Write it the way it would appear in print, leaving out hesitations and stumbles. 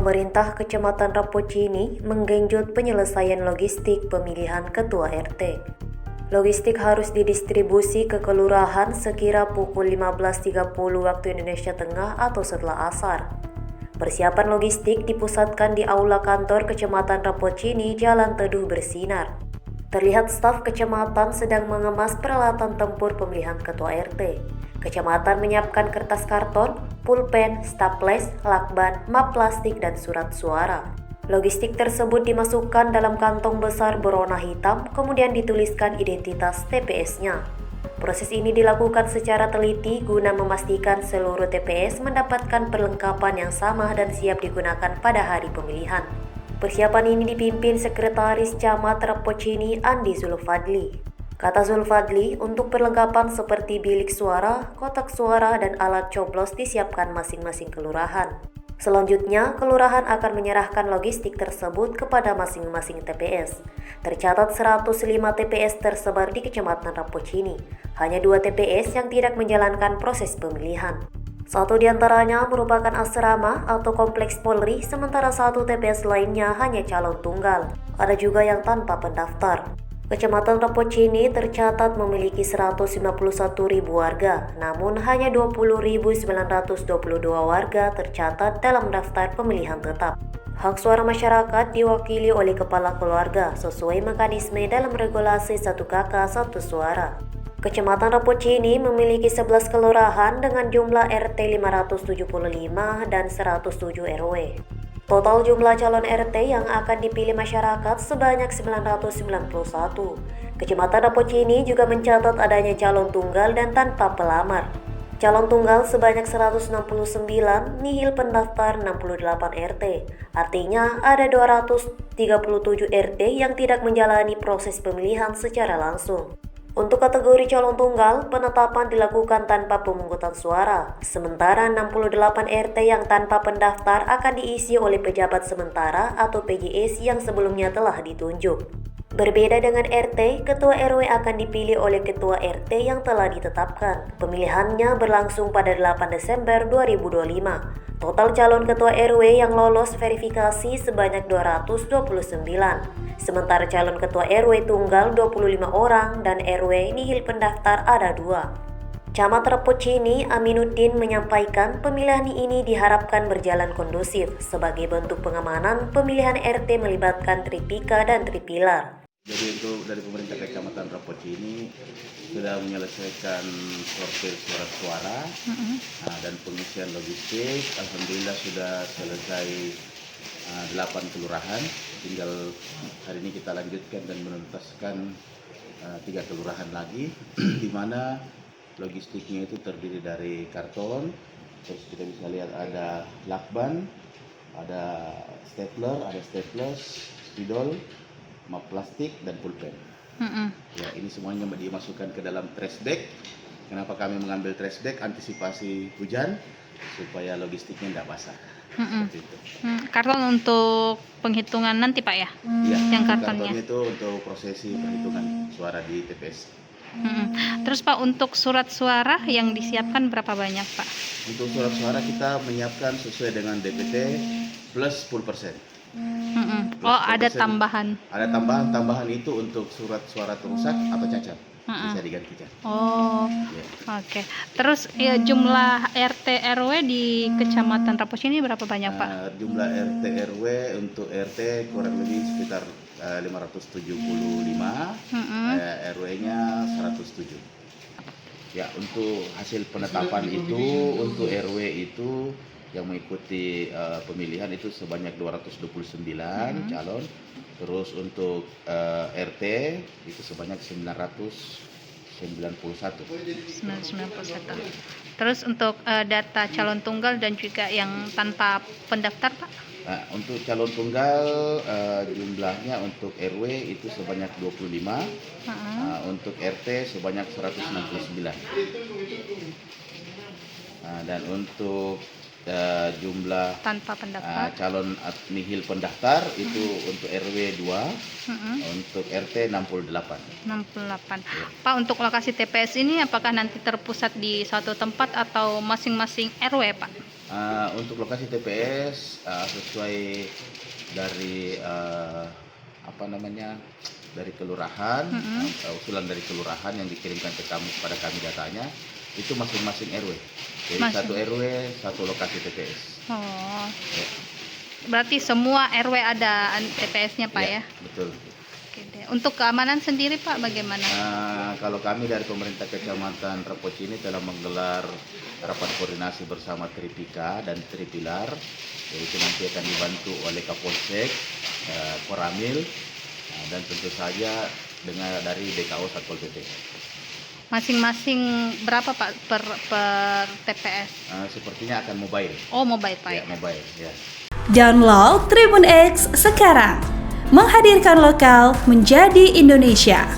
Pemerintah Kecamatan Rapocini menggenjot penyelesaian logistik pemilihan Ketua RT. Logistik harus didistribusi ke kelurahan sekira pukul 15.30 waktu Indonesia Tengah atau setelah asar. Persiapan logistik dipusatkan di aula kantor Kecamatan Rapocini, Jalan Teduh Bersinar. Terlihat staf kecamatan sedang mengemas peralatan tempur pemilihan Ketua RT. Kecamatan menyiapkan kertas karton, pulpen, staples, lakban, map plastik, dan surat suara. Logistik tersebut dimasukkan dalam kantong besar berwarna hitam, kemudian dituliskan identitas TPS-nya. Proses ini dilakukan secara teliti guna memastikan seluruh TPS mendapatkan perlengkapan yang sama dan siap digunakan pada hari pemilihan. Persiapan ini dipimpin Sekretaris Camat Rapocini Andi Zulfadli. Kata Zulfadli, untuk perlengkapan seperti bilik suara, kotak suara, dan alat coblos disiapkan masing-masing kelurahan. Selanjutnya, kelurahan akan menyerahkan logistik tersebut kepada masing-masing TPS. Tercatat 105 TPS tersebar di Kecamatan Rapocini. Hanya 2 TPS yang tidak menjalankan proses pemilihan. Satu di antaranya merupakan asrama atau kompleks Polri, sementara 1 TPS lainnya hanya calon tunggal. Ada juga yang tanpa pendaftar. Kecamatan Rapocini tercatat memiliki 191.000 warga, namun hanya 20.922 warga tercatat dalam daftar pemilihan tetap. Hak suara masyarakat diwakili oleh kepala keluarga sesuai mekanisme dalam regulasi 1KK 1 suara. Kecamatan Rapocini memiliki 11 kelurahan dengan jumlah RT 575 dan 107 RW. Total jumlah calon RT yang akan dipilih masyarakat sebanyak 991. Kecamatan Rapocini juga mencatat adanya calon tunggal dan tanpa pelamar. Calon tunggal sebanyak 169, nihil pendaftar 68 RT. Artinya ada 237 RT yang tidak menjalani proses pemilihan secara langsung. Untuk kategori calon tunggal, penetapan dilakukan tanpa pemungutan suara, sementara 68 RT yang tanpa pendaftar akan diisi oleh pejabat sementara atau PJS yang sebelumnya telah ditunjuk. Berbeda dengan RT, Ketua RW akan dipilih oleh Ketua RT yang telah ditetapkan. Pemilihannya berlangsung pada 8 Desember 2025. Total calon Ketua RW yang lolos verifikasi sebanyak 229. Sementara calon Ketua RW tunggal 25 orang dan RW nihil pendaftar ada 2. Camat Rapocini Aminuddin menyampaikan pemilihan ini diharapkan berjalan kondusif sebagai bentuk pengamanan pemilihan RT melibatkan tripika dan tripilar. Jadi untuk dari pemerintah Kecamatan Rapocini sudah menyelesaikan sortir surat-suara dan pengisian logistik. Alhamdulillah sudah selesai 8 kelurahan. Tinggal hari ini kita lanjutkan dan menuntaskan 3 kelurahan lagi, di mana logistiknya itu terdiri dari karton, terus kita bisa lihat ada lakban, ada stapler, ada staples, spidol, map plastik, dan pulpen. Ya, ini semuanya dimasukkan ke dalam trash bag. Kenapa kami mengambil trash bag? Antisipasi hujan supaya logistiknya tidak basah. Seperti itu. Karton untuk penghitungan nanti Pak ya? Iya, yang kartonnya itu untuk prosesi perhitungan suara di TPS. Terus Pak, untuk surat suara yang disiapkan berapa banyak Pak? Untuk surat suara kita menyiapkan sesuai dengan DPT plus 10%. Oh, ada tambahan? Ada tambahan itu untuk surat suara rusak atau cacat. Bisa digantikan. Oh, oke. Terus ya, jumlah RT RW di Kecamatan Rapocini berapa banyak Pak? Jumlah RT RW untuk RT kurang lebih sekitar 575, RW-nya 107. Ya, untuk hasil penetapan itu untuk RW itu yang mengikuti pemilihan itu sebanyak 229 calon. Terus untuk RT itu sebanyak 991. Terus untuk data calon tunggal dan juga yang tanpa pendaftar Pak? Untuk calon tunggal jumlahnya untuk RW itu sebanyak 25, untuk RT sebanyak 169. Dan untuk jumlah tanpa pendaftar calon nihil pendaftar itu untuk RW 2, untuk RT 68. Pak, untuk lokasi TPS ini apakah nanti terpusat di suatu tempat atau masing-masing RW Pak? Untuk lokasi TPS sesuai dari dari kelurahan, usulan dari kelurahan yang dikirimkan ke kami, kepada kami datanya itu masing-masing RW. Jadi satu RW satu lokasi TPS. Oh, Ya, berarti semua RW ada TPS-nya Pak ya? betul. Oke deh. Untuk keamanan sendiri Pak bagaimana? Kalau kami dari pemerintah Kecamatan Rapocini telah menggelar rapat koordinasi bersama Tripika dan Tripilar, yaitu nanti akan dibantu oleh Kapolsek, Koramil, dan tentu saja dari BKO Satpol PP. Masing-masing berapa Pak per TPS? Sepertinya akan mobile. Oh, mobile Pak. Ya, mobile. Ya. Download Tribun X sekarang, menghadirkan lokal menjadi Indonesia.